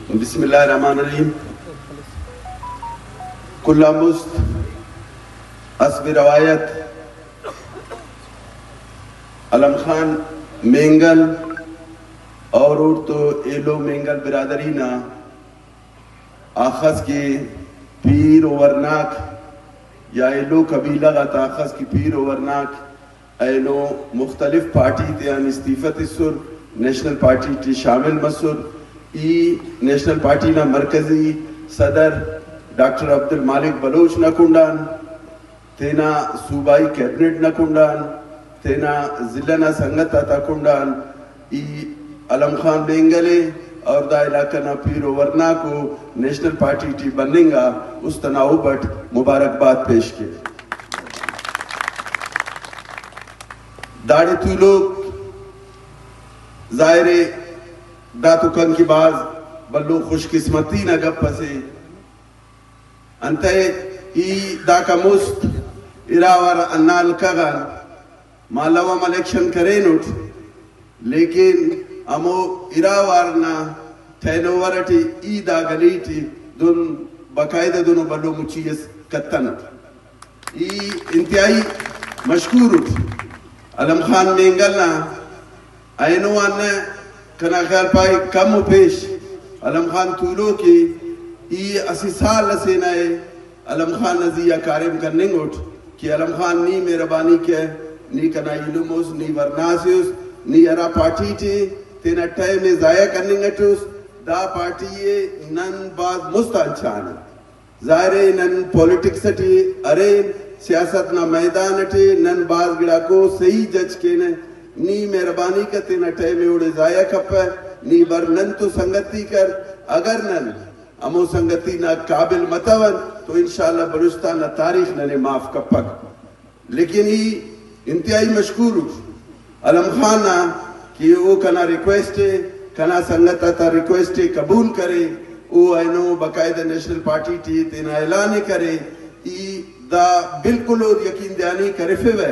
بسم اللہ الرحمن الرحیم. کلہ مست اسب روایت علم خان مینگل اور تو ایلو مینگل برادری نا آخذ کی پیر و ورناک یا ایلو قبیلہ کا تاخذ کی پیر و ورناک ایلو مختلف پارٹی تیان استیفت سر نیشنل پارٹی تی شامل مسر ای نیشنل پارٹی نا مرکزی صدر ڈاکٹر عبدالمالک بلوچ نکنڈان تینا صوبائی کیبنٹ نکنڈان تینا ضلع نا سنگتا تکنڈان ای علم خان بینگلے اور دا علاقہ نا پیر و ورنا کو نیشنل پارٹی ٹی بننگا اس تناؤ بٹ مبارکباد پیش کے داڑی تو لوگ ظاہرے دا تو کن کی باز بلو خوش قسمتی نا گپ پسے انتے ای دا کا مست اراور انال کغان مالوام الیکشن کرے نوٹ لیکن امو اراوارنا ٹینوورٹی ای دا گلیٹی دن باقاعدہ دونوں بلو مچیس کتنٹ ای انتہائی مشکور علم خان مینگلنا اینو آنے کنا خیال پائی کم و پیش علم خان طولو کی ای اسی سال لسینائے علم خان نزیہ کارم کرننگوٹ کہ علم خان نی مہربانی کے نی کنا علموس نی ورناسیوس نی ارا پارٹی ٹی تینا ٹائم میں ضائع کرننگٹوس دا پارٹی نن باز مستانچان ظاہرے نن پولیٹکس ٹی ارین سیاست نا میدان ٹی نن باز گڑا کو صحیح جج کے نی مہربانی کا تینا ٹائم میں اڑے ضائع کپ ہے نی بر نن تو سنگتی کر اگر نن امو سنگتی نا قابل متون تو انشاءاللہ بلوچستان نا تاریخ ننے معاف کپک لیکن ہی انتہائی مشکور علم خان نا کہ وہ کنا ریکویسٹ ہے کنا سنگتا تا ریکویسٹ قبول کرے وہ اینو باقاعدہ نیشنل پارٹی ٹی تینا اعلان کرے ای دا بالکل اور یقین دیانی کرفے وے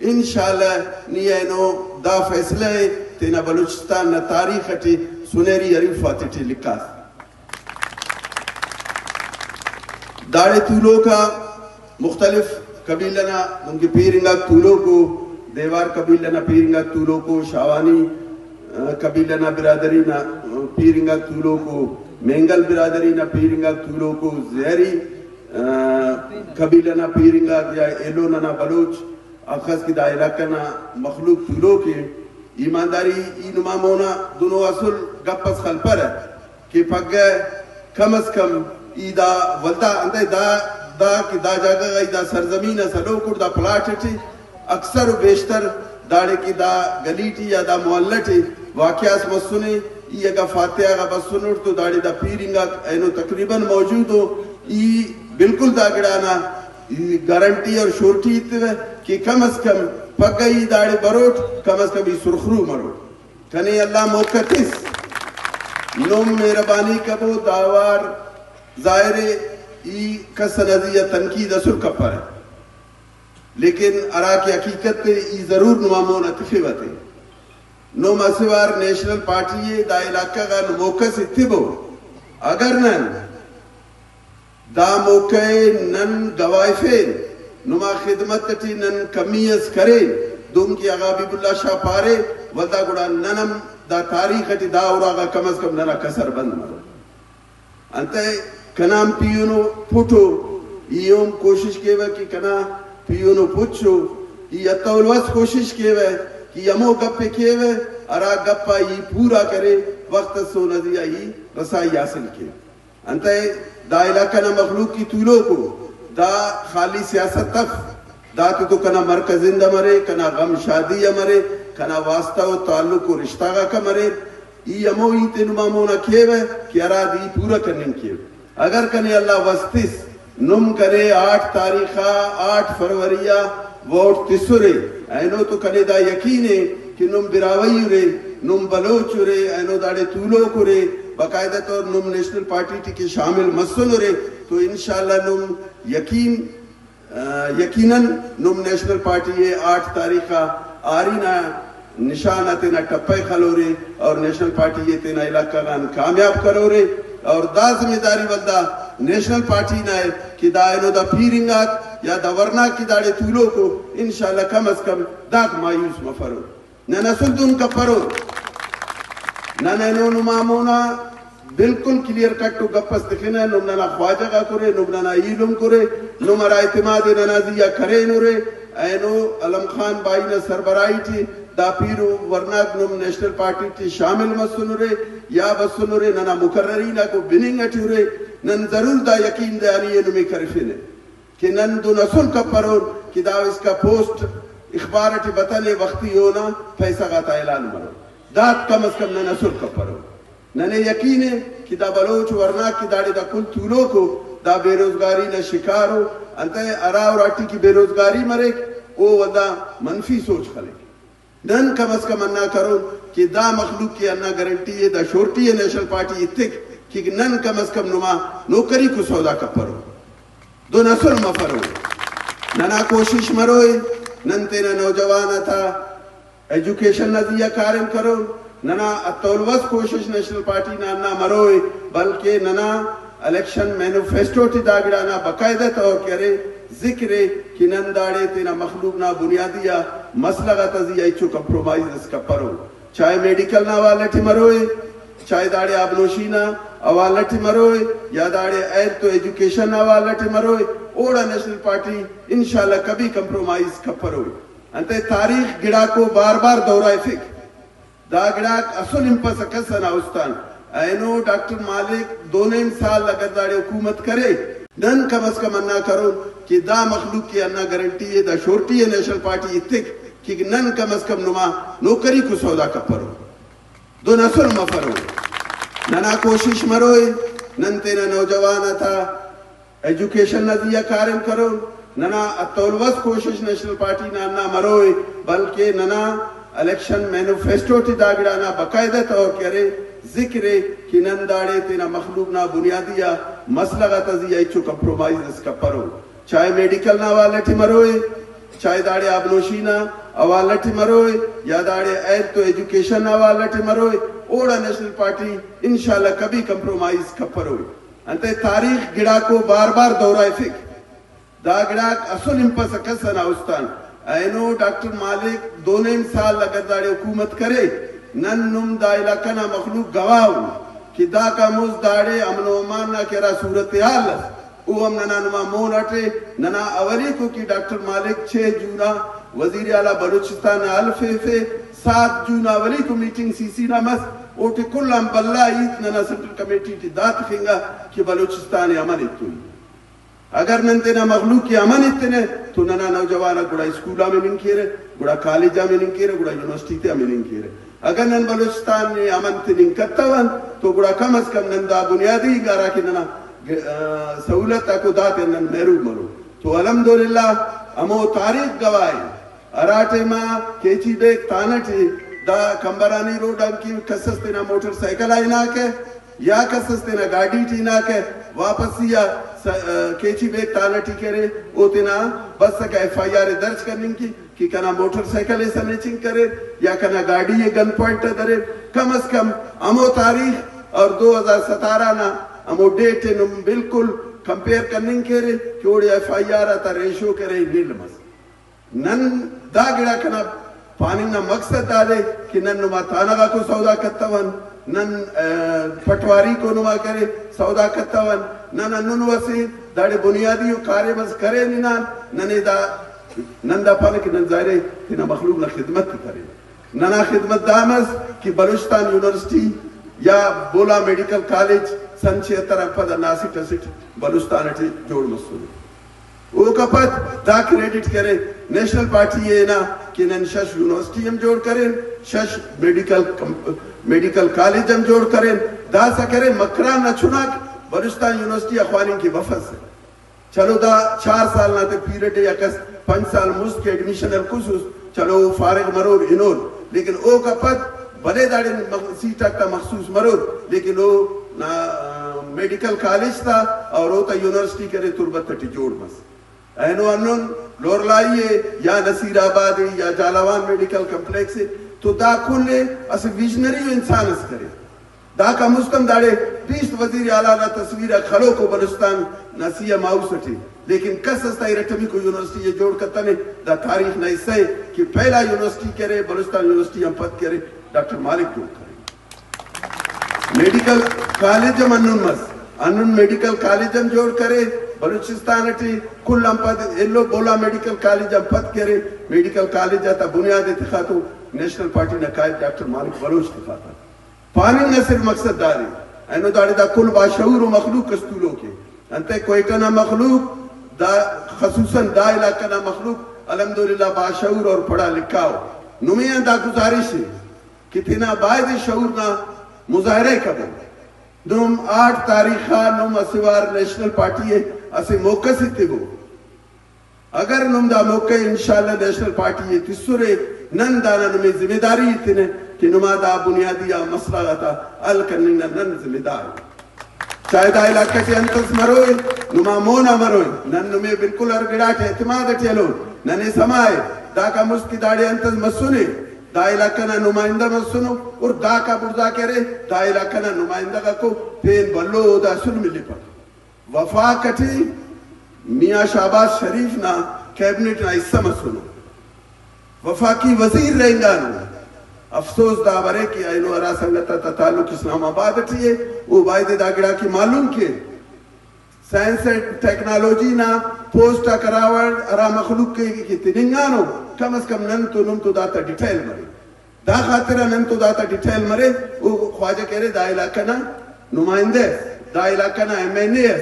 انشاءاللہ نی اینو دا فیصلہ ہے تینا بلوچستان نا تاریخ ٹی سنیری عریفات ٹی لکھا داڑے طولو کا مختلف قبیلہ نا ان کے پیرنگا طولو کو دیوار قبیلہ نا پیرنگا طولو کو شاوانی قبیلہ نا برادری نا پیرنگا طولو کو مینگل برادری نا پیرنگا طولو کو زہری قبیلہ نا پیرنگا یا ایلو نا بلوچ اخذ کی دا علاقہ نا مخلوق طولو کے ایمانداری اینما مونا دونوں اصل گپس خلپر ہے کہ پک گئے کم از کم ای دا ولدہ اندے دا کی دا جاگا گئی دا سرزمین سلو کر دا پلاٹ ٹی اکثر و بیشتر داڑے کی دا گلیٹی یا دا محلٹی واقعات مسنے ای اگا فاتحہ اگا بسنر تو داڑے دا پیرنگا اینو تقریباً موجود ہو ای بالکل دا گڑانا گارنٹی اور شورٹی اتوے کہ کم از کم پک گئی داڑے بروٹ کم از کم ای سرخرو مروٹ کھنے اللہ موقع کس نوم مہربانی کبو داوار ظاہرے ای کس نظیہ تنقید اثر کپر ہے لیکن ارا کی حقیقت تے ای ضرور نمامون اتخیوت ہے نوم اسوار نیشنل پارٹی دا علاقہ کا موقع سے تبو اگر نن دا موقع نن گوائفین نما خدمت تی نن کمیز کرے دوم کی اغابیب اللہ شاہ پارے ودا گڑا ننم دا تاریخ تی دا اوراغا کم از کم ننا کسر بند مرو انتے کنام پیونو پھوٹو ایوم کوشش کے وے کہ کنا پیونو پوچھو یہ اتولوس کوشش کے وے کہ یمو گپے کے وے ارا گپا یہ پورا کرے وقت سو نزیہ ہی رسائی حاصل کے انتے دا علاقہ نا مخلوق کی طولوں کو دا خالی سیاست تف دا تو کنا مرکز زندہ مرے کنا غم شادی مرے کنا واسطہ و تعلق و رشتہ کا مرے یہ امو ہی تنمامونا کیے وے کہ ارا دی پورا کرنے کیے اگر کنے اللہ وستس نم کرے 8 تاریخہ 8 فروریہ ووٹ تسرے اینو تو کنے دا یقینے کہ نم براوئی رے نم بلوچ رے اینو داڑے طولو کو رے باقاعدہ طور نم نیشنل پارٹی کے شامل مسن رے تو انشاءاللہ نم یقیناً نم نیشنل پارٹی 8 تاریخہ آرینا نشانہ تینا ٹپے کھلو رے اور نیشنل پارٹی یہ تینا علاقہ گان کامیاب کرو رے اور دا ذمہ داری ولدا نیشنل پارٹی نہ ہے کہ دا اینو دا پیرنگات یا دا ورناک کی داڑے تولو کو انشاءاللہ کم از کم داک مایوس مفرو نہ نسل دون کا پرو نہ نینو نمامونا بالکل کلیر کٹو گپس دکھنا نمنا خواجہ کا کرے نمنا ایلم کرے نمرا اعتماد ننازیہ کرے نورے اینو علم خان بائی نے سربرائی تھی دا پیرو ورناک نم نیشنل پارٹی تھی شامل مسنورے یا بسنورے ننا مقررینہ کو بننگ اٹھورے نن ضرور دا یقین دے آنی نمی کرفینے کہ نن دو نسل کا پرون کہ دا اس کا پوسٹ اخبارتی بطنے وقتی ہونا پیسہ غاتا اعلان مرو دات کم از کم نہ نسل کا پرو ننے یقین ہے کہ دا بلوچ ورناک کی داڑے دا کل طولوں کو دا بے روزگاری نہ شکار ہو انتہے ارا اور آٹی کی بے روزگاری مرے او ودا منفی سوچ کھلے نن کم از کم انہ کرو کہ دا مخلوق کی انہ گارنٹی ہے دا شورٹی ہے نیشنل پارٹی اتک کہ نن کم از کم نما نوکری کو سودا کا پرو دو نسل مفرو ننا کوشش مروئے نن تینا نوجوانا تھا ایجوکیشن نظریہ کارن کرو ننا اتولوز کوشش نیشنل پارٹی نانا مروئے بلکہ ننا الیکشن مینوفیسٹو تی داگڑانا بقاعدہ طور کرے ذکرے کہ نن داڑے تینا مخلوق نا بنیادیہ مسئلہ تزیہ ایچو کمپرومائز اس کا پرو چاہے میڈیکل نا والٹی مروئے چاہے داڑے آبنوشینا اوالٹی مروئے یا داڑے ایر تو ایجوکیشن نا والٹی مروئے اوڑا نیشنل پارٹی انشاءاللہ کبھی کمپرومائز کا پروئے انتے تاریخ گڑا کو بار بار دورہ فکر دا گڑا اصل امپس کسنا استان اینو ڈاکٹر مالک دونیم سال لگر داڑے حکومت کرے نن کم از کم انہ کرو کہ دا مخلوق کی انہ گارنٹی ہے دا شورٹی ہے نیشنل پارٹی اتک کہ نن کم از کم نما نوکری کو سودا کا پرو دو نسل مفرو ننا کوشش مروئے نن تینا نوجوانا تھا ایجوکیشن نظریہ کارن کرو ننا اتولوز کوشش نیشنل پارٹی نانا مروئے بلکہ ننا الیکشن مینوفیسٹو تی داگڑانا بقاعدہ طور کرے ذکرے کہ نن داڑے تینا مخلوق نا بنیادیہ مسئلہ تزیہ ایچو کمپرومائز اس کا پرو چاہے میڈیکل نا والٹی مروئے چاہے داڑے آبنوشینا اوالٹی مروئے یا داڑے ایر تو ایجوکیشن نا والٹی مروئے اوڑا نیشنل پارٹی انشاءاللہ کبھی کمپرومائز کا پروئے انتے تاریخ گڑا کو بار بار دورہ فکر دا گڑا اصل امپس کسنا استان اینو ڈاکٹر مالک دونیم سال لگر داڑے حکومت کرے نن نم دا علاقہ نا مخلوق گواہو کہ دا کا موز داڑے امن و امان نا کرا صورتحال او ہم ننا نما مون اٹھے ننا اولی کو کی ڈاکٹر مالک 6 جونا وزیر اعلیٰ بلوچستان الفیفے 7 جونا اولی کو میٹنگ سی سی نامس اوٹی کل ہم بلہ ایت ننا سنٹرل کمیٹی تی دات خنگا کہ بلوچستان امن اتوئی اگر ننتینا مخلوق کی امن اتنے تو ننا نوجوانا گوڑا اسکولا میں ننکیرے گوڑا کالجا میں ننکیرے گوڑا یونیورسٹی تے میں ننکیرے اگر نن بلوچستان میں امن تے ننکتاون تو گوڑا کم از کم نن دا بنیادی گارا کی ننا سہولت کو داتے نن محروب مرو تو الحمدللہ امو تاریخ گوائی اراٹے ماں کیچی بیک تانٹی دا کمبرانی روڈ کی کسس تینا موٹر سائیکل آئی ناکے یا کسس تینا گاڑی ٹی ناکے واپس یا کیچی بیک تانٹی کرے او تینا بس سکا ایف آئی آر درج کرنے کی کہ کنا موٹر سائیکل ایسا نیچنگ کرے یا کنا گاڑی یہ گن پوائنٹ درے کم از کم امو تاریخ اور 2017 نا امو ڈیٹ نم بالکل کمپیر کرنے کرے کہ اوڑی ایف آئی آر آتا ریشو کرے نیل مس نن دا گڑا کنا پانی نا مقصد دارے کہ نن نما تانگا کو سودا کتاون نن پٹواری کو نما کرے سودا کتاون نن ننو سے داڑے بنیادی کارے بس کرے نن دا پالک نن ظاہرے تینا مخلوق نا خدمت کرے ننا خدمت دامز کہ بلوچستان یونیورسٹی یا بولا میڈیکل کالج سن 76 پدا 69 بلوچستان اٹھے جوڑ مسئولے او کپت دا کریڈٹ کرے نیشنل پارٹی یہ نا کہ نن شش یونیورسٹی ہم جوڑ کریں شش میڈیکل کالج ہم جوڑ کریں دا سا کرے مکران نہ چھنا بلوچستان یونیورسٹی اخوانی کی وفت سے چلو دا 4 سال نہ تے پیریڈ یا کس 5 سال مست کے ایڈمیشن الخصوص چلو فارغ مرور انور لیکن او کپت بلے داڑے سیٹک تا مخصوص مرور لیکن او میڈیکل کالج تا اور او تا یونیورسٹی کرے تربت تٹی جوڑ مس اینو انن لورلائیے یا نصیر آباد یا جالاوان میڈیکل کمپلیکس تو دا کھولے اسے ویژنری انسان اس کرے دا کا مستم داڑے 20 وزیر اعلیٰ نا تصویر خلو کو بلوچستان نسیہ ماؤسٹی لیکن کس استا رٹمی کو یونیورسٹی یہ جوڑ کرتا نے دا تاریخ نہ اس سے کہ پہلا یونیورسٹی کرے بلوچستان یونیورسٹی ہم پت کرے ڈاکٹر مالک جوڑ کرے میڈیکل کالج ہم انن میڈیکل کالج ہم جوڑ کرے بلوچستان اٹھی کل ہم پت ایلو بولا میڈیکل کالج ہم پت کرے میڈیکل کالج آتا بنیاد اتخاتو نیشنل پارٹی نے قائد ڈاکٹر مالک بلوچ دکھاتا پانی نہ صرف مقصد داری اینو داڑی دا کل باشعور و مخلوق کستولو کے انتے کوئٹہ نا مخلوق دا خصوصاً دا علاقہ نا مخلوق الحمدللہ باشعور اور پڑھا لکھا ہو نمیاں دا گزارش ہے کہ تینا باید شعور نا مظاہرے کبھو نم 8 تاریخہ نم اسوار نیشنل پارٹی ہے اسے موقع سے تیبو اگر نم دا موقع انشاءاللہ نیشنل پارٹی ہے تسورے نن دانا نمی ذمہ داری اتنے کہ نما دا بنیادی مسئلہ آتا الکنن نن ذمہ دار چاہے دا علاقہ کے انتس مروئے نما مونا مروئے نن نمی بالکل ارگڑاٹ اعتماد اٹھیلو ننے سمائے دا کا مسکی داڑے انتس مسونے دا علاقہ نا نمائندہ مسونو اور دا کا برزا کرے دا علاقہ نا نمائندہ کو پین بلو دا سن ملی پر وفا کٹی میاں شہباز شریف نا کیبنٹ نا حصہ مسونو وفاقی وزیر رہیں گا نو افسوس دا برے کی آئینو ارا سنگتا تا تعلق اسلام آباد اٹھئے وہ باید دا گڑا کی معلوم کے سائنس ٹیکنالوجی نا پوسٹا کراوڑ ارا مخلوق کے تننگانو کم از کم نن تو نم تو داتا ڈیٹیل مرے دا خاطرہ نن تو داتا ڈیٹیل مرے وہ خواجہ کہہ رہے دا علاقہ نا نمائندے دا علاقہ نا ایم این اے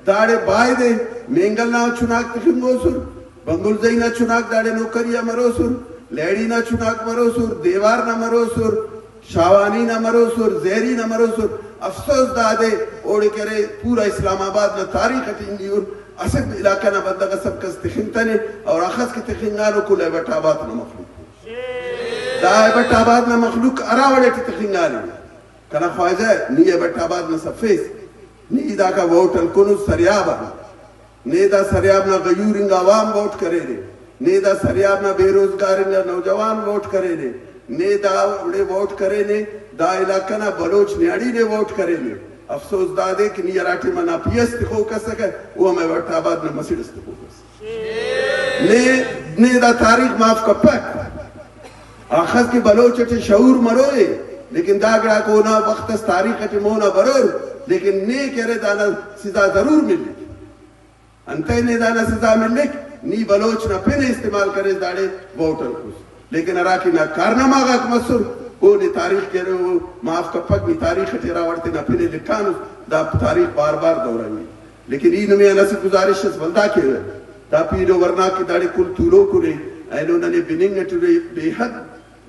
داڑے باید مینگل نا چناک تخنگو سر بنگل زئی نا چناک داڑے نوکریا مرو سر لیڑی نا چناک مرو سر دیوار نا مرو سر شاوانی نا مرو سر زیری نا مرو سر افسوس دادے اوڑے کرے پورا اسلام آباد نا تاریخ اٹھنگی اور اسب علاقہ نا بندگا سب کس تخنتنے اور اخص کی تخنگانو کو لیبٹ آباد نا مخلوق دا لیبٹ آباد نا مخلوق اراوڑے تی تخنگانے کنا خواجہ نی لیبٹ آباد نا سفیس نی دا کا ووٹن کنو سریاب نی دا سریاب نا غیورنگ عوام ووٹ کرے دے نی دا سریاب نا بے روزگارنگ نوجوان ووٹ کرے دے نی دا اڑے ووٹ کرے نے دا علاقہ نا بلوچ نیاڑی نے ووٹ کرے نے افسوس دا دے کہ نی اراٹی منا پی ایس تخو کر سکے وہ ہمیں وقت آباد نا مسیڈ تخو کر سکے نی دا تاریخ معاف کپک آخذ کی بلوچ اٹھے شعور مروئے لیکن دا گڑا کو نا وقت اس تاریخ اٹھے مونا برور لیکن نی کہہ رہے دانا سزا ضرور ملے انتے نے دانا سزا ملے نی بلوچ نا پھر استعمال کرے داڑے ووٹر کو لیکن اراکی نا کارنامہ آگا کمسر وہ نے تاریخ کہہ رہے ہو معاف کپک بھی تاریخ اٹھے راوڑتے نا پھر لکھانو دا تاریخ بار بار دورانی لیکن این میں انہا سے گزارش اس بلدہ کے ہوئے دا پیرو ورنا کی داڑے کل طولو کو رہے اینو ننے بننگ اٹھے بے حد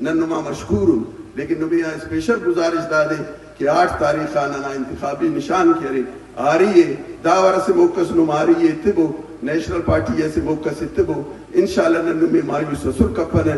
ننما مشکور ہوں لیکن نبی اسپیشل گزارش دا دے کہ 8 تاریخ آنا انتخابی نشان کہہ رہے آ رہی ہے داورہ سے موقع سنو ماری ہے اتبو نیشنل پارٹی ایسے موقع سے اتبو انشاءاللہ ننمی مایوس سر کپن ہے